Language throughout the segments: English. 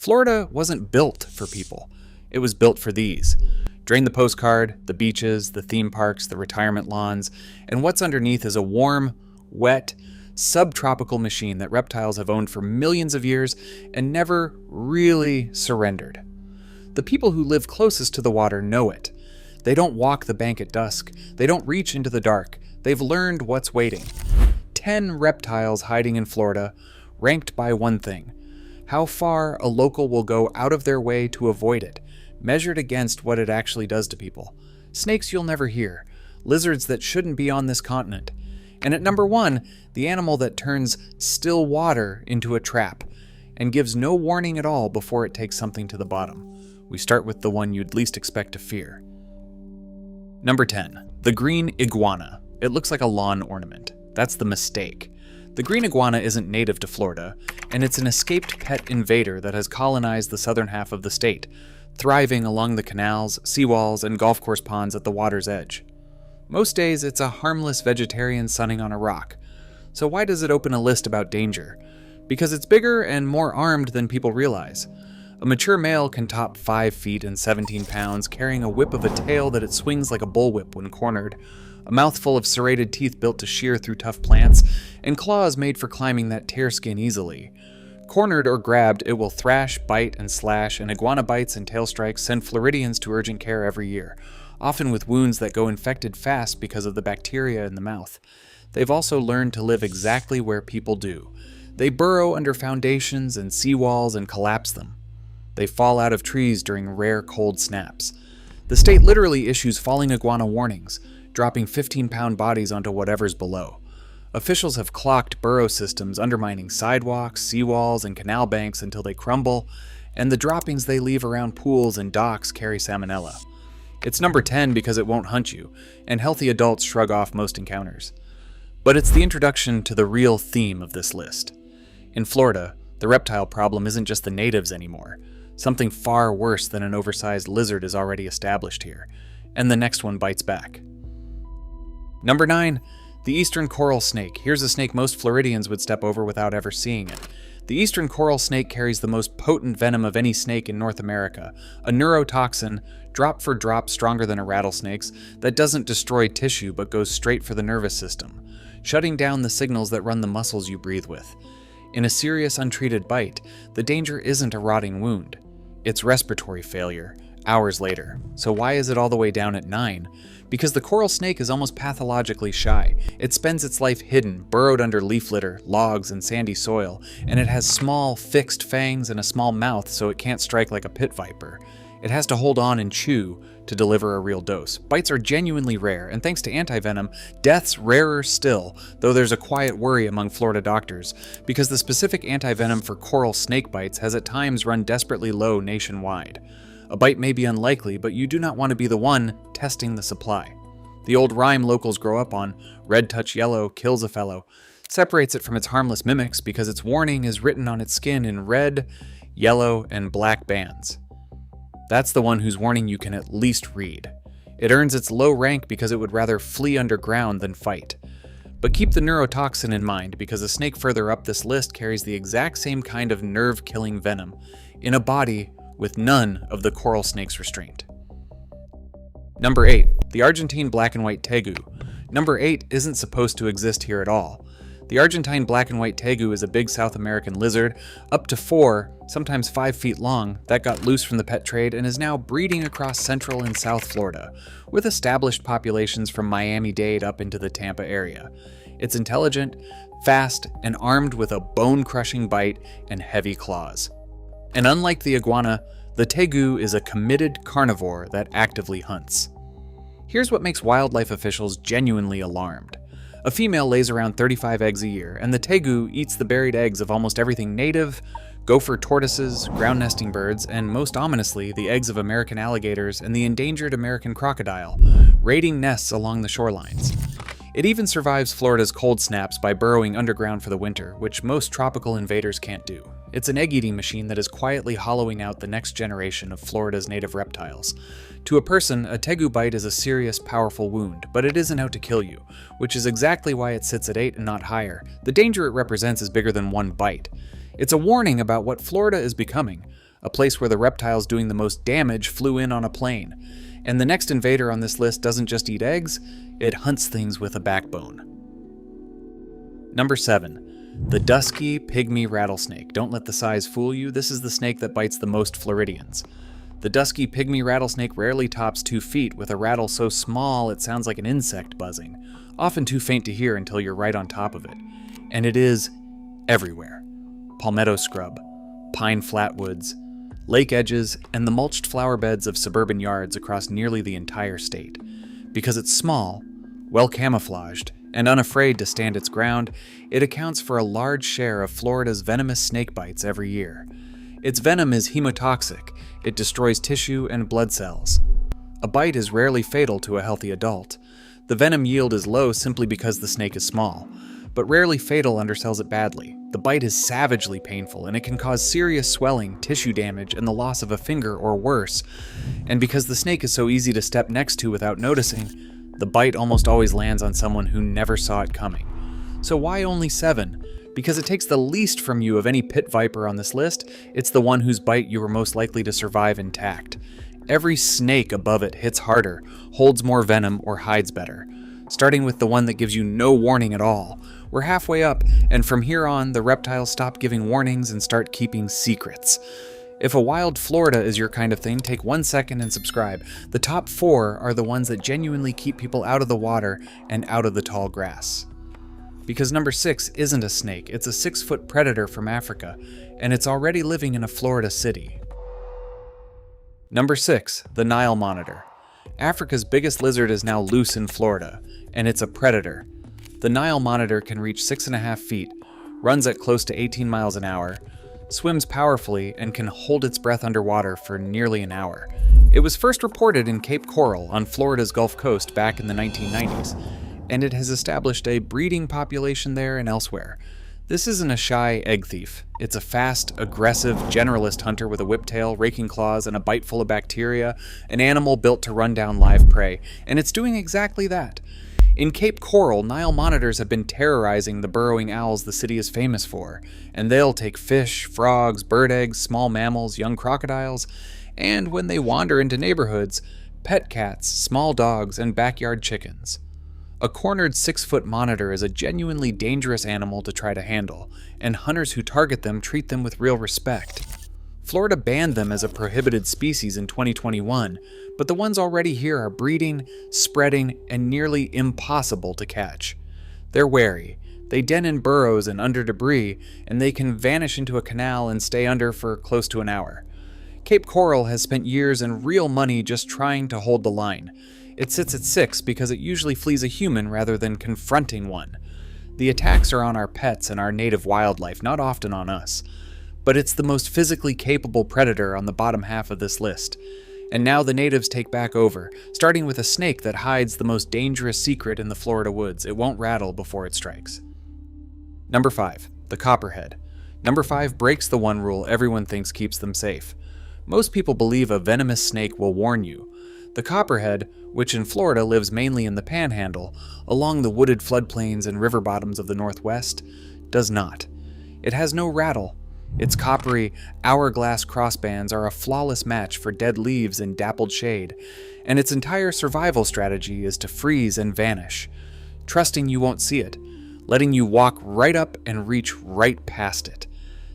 Florida wasn't built for people. It was built for these. Drain the postcard, the beaches, the theme parks, the retirement lawns, and what's underneath is a warm, wet, subtropical machine that reptiles have owned for millions of years and never really surrendered. The people who live closest to the water know it. They don't walk the bank at dusk. They don't reach into the dark. They've learned what's waiting. 10 reptiles hiding in Florida, ranked by one thing: how far a local will go out of their way to avoid it, measured against what it actually does to people. Snakes you'll never hear, lizards that shouldn't be on this continent. And at number 1, the animal that turns still water into a trap and gives no warning at all before it takes something to the bottom. We start with the one you'd least expect to fear. Number 10, the green iguana. It looks like a lawn ornament. That's the mistake. The green iguana isn't native to Florida, and it's an escaped pet invader that has colonized the southern half of the state, thriving along the canals, seawalls, and golf course ponds at the water's edge. Most days, it's a harmless vegetarian sunning on a rock. So why does it open a list about danger? Because it's bigger and more armed than people realize. A mature male can top 5 feet and 17 pounds, carrying a whip of a tail that it swings like a bullwhip when cornered, a mouthful of serrated teeth built to shear through tough plants, and claws made for climbing that tear skin easily. Cornered or grabbed, it will thrash, bite, and slash, and iguana bites and tail strikes send Floridians to urgent care every year, often with wounds that go infected fast because of the bacteria in the mouth. They've also learned to live exactly where people do. They burrow under foundations and seawalls and collapse them. They fall out of trees during rare cold snaps. The state literally issues falling iguana warnings, dropping 15-pound bodies onto whatever's below. Officials have clocked burrow systems undermining sidewalks, seawalls, and canal banks until they crumble, and the droppings they leave around pools and docks carry salmonella. It's number 10 because it won't hunt you, and healthy adults shrug off most encounters. But it's the introduction to the real theme of this list. In Florida, the reptile problem isn't just the natives anymore. Something far worse than an oversized lizard is already established here, and the next one bites back. Number 9, the eastern coral snake. Here's a snake most Floridians would step over without ever seeing it. The eastern coral snake carries the most potent venom of any snake in North America, a neurotoxin, drop for drop stronger than a rattlesnake's, that doesn't destroy tissue but goes straight for the nervous system, shutting down the signals that run the muscles you breathe with. In a serious untreated bite, the danger isn't a rotting wound. It's respiratory failure, hours later. So why is it all the way down at 9? Because the coral snake is almost pathologically shy. It spends its life hidden, burrowed under leaf litter, logs, and sandy soil, and it has small, fixed fangs and a small mouth so it can't strike like a pit viper. It has to hold on and chew to deliver a real dose. Bites are genuinely rare, and thanks to antivenom, deaths rarer still, though there's a quiet worry among Florida doctors, because the specific antivenom for coral snake bites has at times run desperately low nationwide. A bite may be unlikely, but you do not want to be the one testing the supply. The old rhyme locals grow up on, "Red touch yellow, kills a fellow," separates it from its harmless mimics because its warning is written on its skin in red, yellow, and black bands. That's the one whose warning you can at least read. It earns its low rank because it would rather flee underground than fight. But keep the neurotoxin in mind, because a snake further up this list carries the exact same kind of nerve-killing venom, in a body with none of the coral snake's restraint. Number 8, the Argentine black and white tegu. Number 8 isn't supposed to exist here at all. The Argentine black and white tegu is a big South American lizard, up to 4, sometimes 5 feet long, that got loose from the pet trade and is now breeding across Central and South Florida, with established populations from Miami-Dade up into the Tampa area. It's intelligent, fast, and armed with a bone-crushing bite and heavy claws. And unlike the iguana, the tegu is a committed carnivore that actively hunts. Here's what makes wildlife officials genuinely alarmed. A female lays around 35 eggs a year, and the tegu eats the buried eggs of almost everything native, gopher tortoises, ground nesting birds, and most ominously, the eggs of American alligators and the endangered American crocodile, raiding nests along the shorelines. It even survives Florida's cold snaps by burrowing underground for the winter, which most tropical invaders can't do. It's an egg-eating machine that is quietly hollowing out the next generation of Florida's native reptiles. To a person, a tegu bite is a serious, powerful wound, but it isn't out to kill you, which is exactly why it sits at 8 and not higher. The danger it represents is bigger than one bite. It's a warning about what Florida is becoming, a place where the reptiles doing the most damage flew in on a plane. And the next invader on this list doesn't just eat eggs, it hunts things with a backbone. Number 7. The dusky pygmy rattlesnake. Don't let the size fool you, this is the snake that bites the most Floridians. The dusky pygmy rattlesnake rarely tops 2 feet, with a rattle so small it sounds like an insect buzzing, often too faint to hear until you're right on top of it. And it is everywhere. Palmetto scrub, pine flatwoods, lake edges, and the mulched flower beds of suburban yards across nearly the entire state. Because it's small, well camouflaged, and unafraid to stand its ground, it accounts for a large share of Florida's venomous snake bites every year. Its venom is hemotoxic. It destroys tissue and blood cells. A bite is rarely fatal to a healthy adult. The venom yield is low simply because the snake is small, but rarely fatal undersells it badly. The bite is savagely painful, and it can cause serious swelling, tissue damage, and the loss of a finger or worse. And because the snake is so easy to step next to without noticing, the bite almost always lands on someone who never saw it coming. So why only 7? Because it takes the least from you of any pit viper on this list, it's the one whose bite you are most likely to survive intact. Every snake above it hits harder, holds more venom, or hides better. Starting with the one that gives you no warning at all. We're halfway up, and from here on, the reptiles stop giving warnings and start keeping secrets. If a wild Florida is your kind of thing, take 1 second and subscribe. The top 4 are the ones that genuinely keep people out of the water and out of the tall grass. Because number 6 isn't a snake, it's a 6-foot predator from Africa, and it's already living in a Florida city. Number 6, the Nile monitor. Africa's biggest lizard is now loose in Florida, and it's a predator. The Nile monitor can reach 6.5 feet, runs at close to 18 miles an hour, swims powerfully, and can hold its breath underwater for nearly an hour. It was first reported in Cape Coral on Florida's Gulf Coast back in the 1990s, and it has established a breeding population there and elsewhere. This isn't a shy egg thief. It's a fast, aggressive, generalist hunter with a whiptail, raking claws, and a bite full of bacteria, an animal built to run down live prey, and it's doing exactly that. In Cape Coral, Nile monitors have been terrorizing the burrowing owls the city is famous for, and they'll take fish, frogs, bird eggs, small mammals, young crocodiles, and when they wander into neighborhoods, pet cats, small dogs, and backyard chickens. A cornered 6-foot monitor is a genuinely dangerous animal to try to handle, and hunters who target them treat them with real respect. Florida banned them as a prohibited species in 2021, but the ones already here are breeding, spreading, and nearly impossible to catch. They're wary. They den in burrows and under debris, and they can vanish into a canal and stay under for close to an hour. Cape Coral has spent years and real money just trying to hold the line. It sits at 6 because it usually flees a human rather than confronting one. The attacks are on our pets and our native wildlife, not often on us. But it's the most physically capable predator on the bottom half of this list. And now the natives take back over, starting with a snake that hides the most dangerous secret in the Florida woods. It won't rattle before it strikes. Number 5, the copperhead. Number 5 breaks the one rule everyone thinks keeps them safe. Most people believe a venomous snake will warn you. The copperhead, which in Florida lives mainly in the Panhandle, along the wooded floodplains and river bottoms of the Northwest, does not. It has no rattle. Its coppery, hourglass crossbands are a flawless match for dead leaves in dappled shade, and its entire survival strategy is to freeze and vanish, trusting you won't see it, letting you walk right up and reach right past it.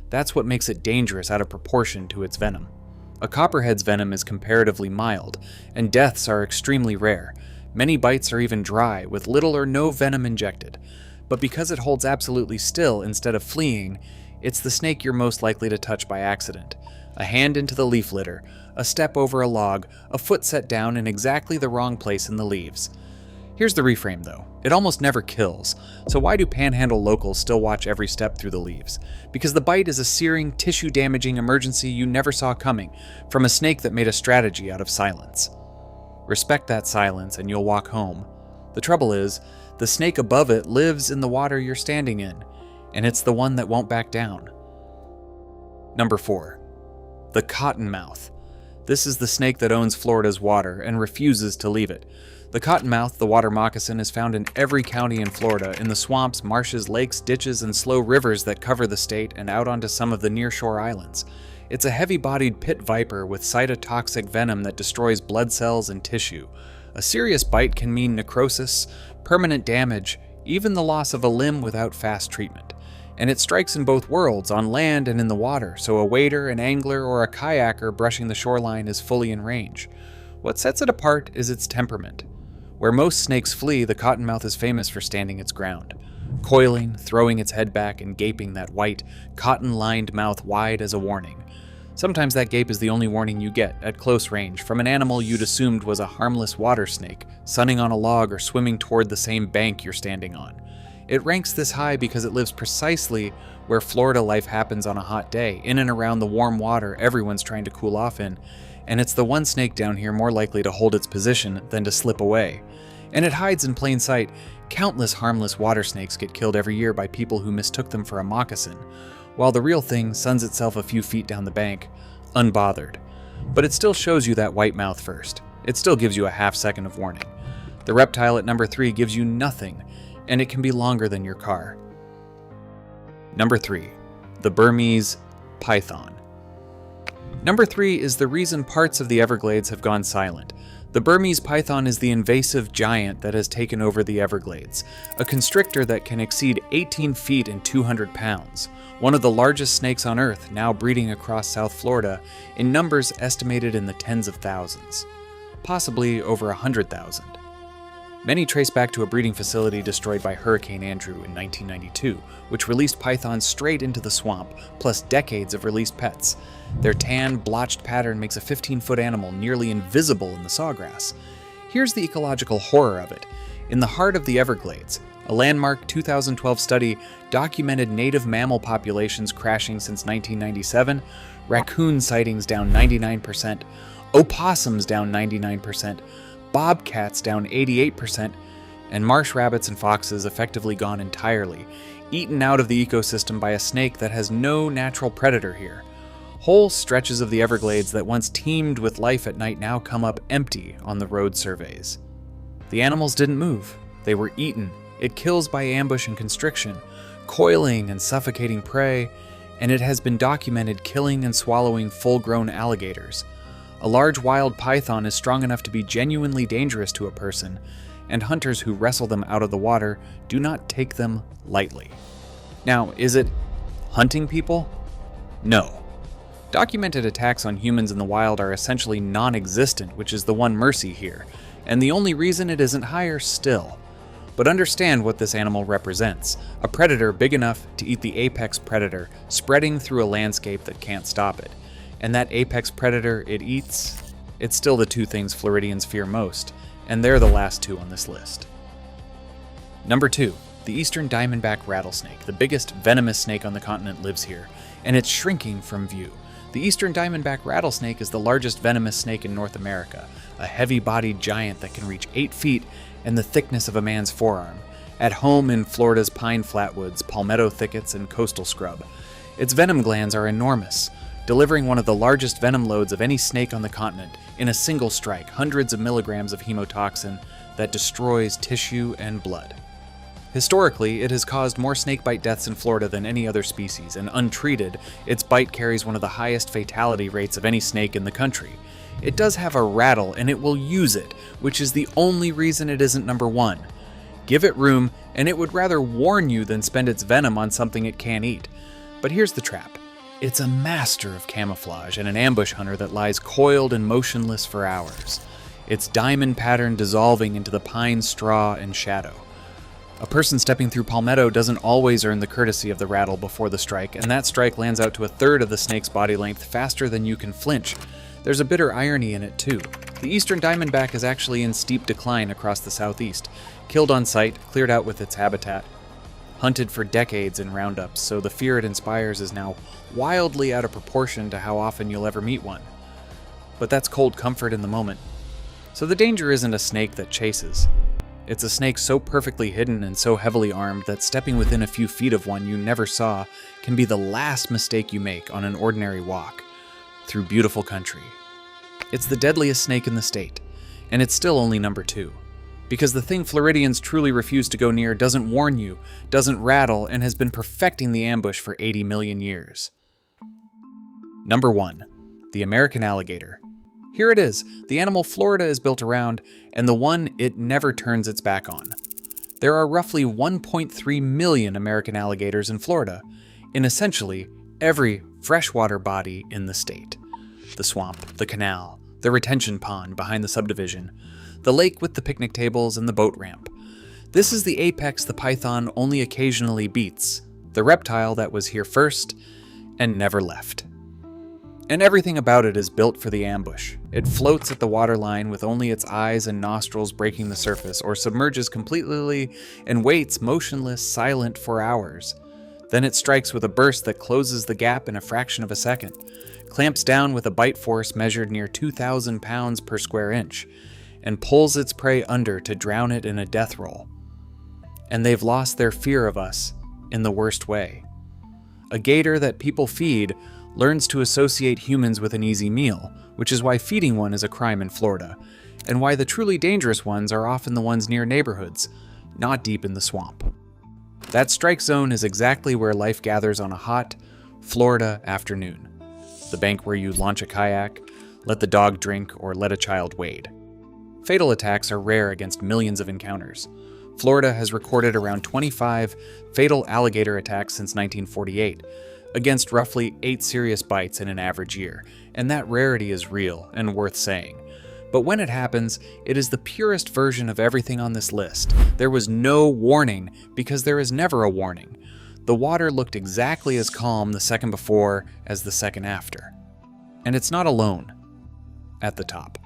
That's what makes it dangerous out of proportion to its venom. A copperhead's venom is comparatively mild, and deaths are extremely rare. Many bites are even dry, with little or no venom injected. But because it holds absolutely still instead of fleeing, it's the snake you're most likely to touch by accident. A hand into the leaf litter, a step over a log, a foot set down in exactly the wrong place in the leaves. Here's the reframe though. It almost never kills, so why do Panhandle locals still watch every step through the leaves? Because the bite is a searing, tissue-damaging emergency you never saw coming, from a snake that made a strategy out of silence. Respect that silence and you'll walk home. The trouble is, the snake above it lives in the water you're standing in, and it's the one that won't back down. Number 4. The cottonmouth. This is the snake that owns Florida's water and refuses to leave it. The cottonmouth, the water moccasin, is found in every county in Florida, in the swamps, marshes, lakes, ditches, and slow rivers that cover the state and out onto some of the nearshore islands. It's a heavy-bodied pit viper with cytotoxic venom that destroys blood cells and tissue. A serious bite can mean necrosis, permanent damage, even the loss of a limb without fast treatment. And it strikes in both worlds, on land and in the water, so a wader, an angler, or a kayaker brushing the shoreline is fully in range. What sets it apart is its temperament. Where most snakes flee, the cottonmouth is famous for standing its ground, coiling, throwing its head back, and gaping that white, cotton-lined mouth wide as a warning. Sometimes that gape is the only warning you get, at close range, from an animal you'd assumed was a harmless water snake, sunning on a log or swimming toward the same bank you're standing on. It ranks this high because it lives precisely where Florida life happens on a hot day, in and around the warm water everyone's trying to cool off in, and it's the one snake down here more likely to hold its position than to slip away. And it hides in plain sight. Countless harmless water snakes get killed every year by people who mistook them for a moccasin, while the real thing suns itself a few feet down the bank, unbothered. But it still shows you that white mouth first. It still gives you a half second of warning. The reptile at number 3 gives you nothing, and it can be longer than your car. Number 3. The Burmese python. Number 3 is the reason parts of the Everglades have gone silent. The Burmese python is the invasive giant that has taken over the Everglades, a constrictor that can exceed 18 feet and 200 pounds, one of the largest snakes on Earth, now breeding across South Florida in numbers estimated in the tens of thousands, possibly over 100,000. Many trace back to a breeding facility destroyed by Hurricane Andrew in 1992, which released pythons straight into the swamp, plus decades of released pets. Their tan, blotched pattern makes a 15-foot animal nearly invisible in the sawgrass. Here's the ecological horror of it. In the heart of the Everglades, a landmark 2012 study documented native mammal populations crashing since 1997, raccoon sightings down 99%, opossums down 99%, bobcats down 88%, and marsh rabbits and foxes effectively gone entirely, eaten out of the ecosystem by a snake that has no natural predator here. Whole stretches of the Everglades that once teemed with life at night now come up empty on the road surveys. The animals didn't move. They were eaten. It kills by ambush and constriction, coiling and suffocating prey, and it has been documented killing and swallowing full-grown alligators. A large wild python is strong enough to be genuinely dangerous to a person, and hunters who wrestle them out of the water do not take them lightly. Now, is it hunting people? No. Documented attacks on humans in the wild are essentially non-existent, which is the one mercy here, and the only reason it isn't higher still. But understand what this animal represents: a predator big enough to eat the apex predator, spreading through a landscape that can't stop it. And that apex predator it eats, it's still the two things Floridians fear most, and they're the last two on this list. Number 2. The eastern diamondback rattlesnake, the biggest venomous snake on the continent, lives here, and it's shrinking from view. The eastern diamondback rattlesnake is the largest venomous snake in North America, a heavy-bodied giant that can reach 8 feet and the thickness of a man's forearm, at home in Florida's pine flatwoods, palmetto thickets, and coastal scrub. Its venom glands are enormous, delivering one of the largest venom loads of any snake on the continent in a single strike, hundreds of milligrams of hemotoxin that destroys tissue and blood. Historically, it has caused more snakebite deaths in Florida than any other species, and untreated, its bite carries one of the highest fatality rates of any snake in the country. It does have a rattle, and it will use it, which is the only reason it isn't number 1. Give it room, and it would rather warn you than spend its venom on something it can't eat. But here's the trap. It's a master of camouflage and an ambush hunter that lies coiled and motionless for hours, its diamond pattern dissolving into the pine straw and shadow. A person stepping through palmetto doesn't always earn the courtesy of the rattle before the strike, and that strike lands out to a third of the snake's body length faster than you can flinch. There's a bitter irony in it too. The eastern diamondback is actually in steep decline across the southeast, killed on sight, cleared out with its habitat, hunted for decades in roundups, so the fear it inspires is now wildly out of proportion to how often you'll ever meet one. But that's cold comfort in the moment. So the danger isn't a snake that chases. It's a snake so perfectly hidden and so heavily armed that stepping within a few feet of one you never saw can be the last mistake you make on an ordinary walk through beautiful country. It's the deadliest snake in the state, and it's still only number 2. Because the thing Floridians truly refuse to go near doesn't warn you, doesn't rattle, and has been perfecting the ambush for 80 million years. Number 1. The American alligator. Here it is, the animal Florida is built around, and the one it never turns its back on. There are roughly 1.3 million American alligators in Florida, in essentially every freshwater body in the state. The swamp, the canal, the retention pond behind the subdivision, the lake with the picnic tables and the boat ramp. This is the apex the python only occasionally beats, the reptile that was here first and never left. And everything about it is built for the ambush. It floats at the waterline with only its eyes and nostrils breaking the surface, or submerges completely and waits motionless, silent for hours. Then it strikes with a burst that closes the gap in a fraction of a second, clamps down with a bite force measured near 2,000 pounds per square inch, and pulls its prey under to drown it in a death roll. And they've lost their fear of us in the worst way. A gator that people feed learns to associate humans with an easy meal, which is why feeding one is a crime in Florida, and why the truly dangerous ones are often the ones near neighborhoods, not deep in the swamp. That strike zone is exactly where life gathers on a hot Florida afternoon. The bank where you launch a kayak, let the dog drink, or let a child wade. Fatal attacks are rare against millions of encounters. Florida has recorded around 25 fatal alligator attacks since 1948, against roughly 8 serious bites in an average year, and that rarity is real and worth saying. But when it happens, it is the purest version of everything on this list. There was no warning, because there is never a warning. The water looked exactly as calm the second before as the second after. And it's not alone. At the top.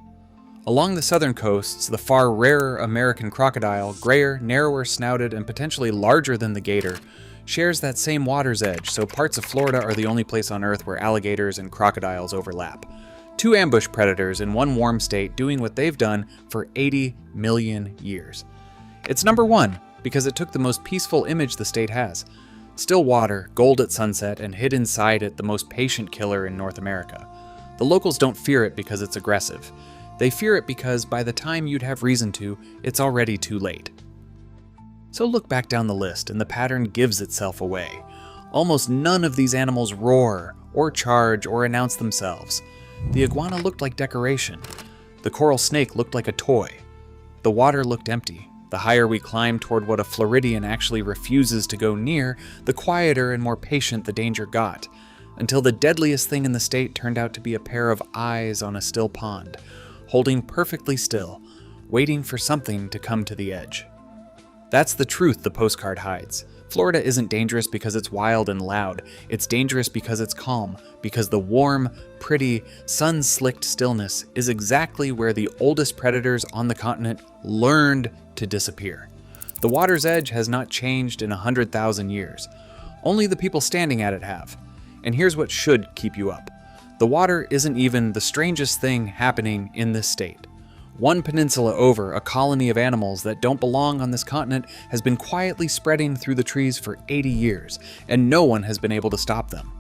Along the southern coasts, the far rarer American crocodile, grayer, narrower snouted, and potentially larger than the gator, shares that same water's edge, so parts of Florida are the only place on Earth where alligators and crocodiles overlap. 2 ambush predators in one warm state doing what they've done for 80 million years. It's number 1 because it took the most peaceful image the state has. Still water, gold at sunset, and hid inside it the most patient killer in North America. The locals don't fear it because it's aggressive. They fear it because by the time you'd have reason to, it's already too late. So look back down the list, and the pattern gives itself away. Almost none of these animals roar, or charge, or announce themselves. The iguana looked like decoration. The coral snake looked like a toy. The water looked empty. The higher we climb toward what a Floridian actually refuses to go near, the quieter and more patient the danger got, until the deadliest thing in the state turned out to be a pair of eyes on a still pond, holding perfectly still, waiting for something to come to the edge. That's the truth the postcard hides. Florida isn't dangerous because it's wild and loud. It's dangerous because it's calm, because the warm, pretty, sun-slicked stillness is exactly where the oldest predators on the continent learned to disappear. The water's edge has not changed in 100,000 years. Only the people standing at it have. And here's what should keep you up. The water isn't even the strangest thing happening in this state. One peninsula over, a colony of animals that don't belong on this continent has been quietly spreading through the trees for 80 years, and no one has been able to stop them.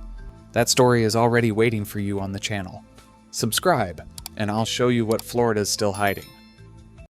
That story is already waiting for you on the channel. Subscribe, and I'll show you what Florida's still hiding.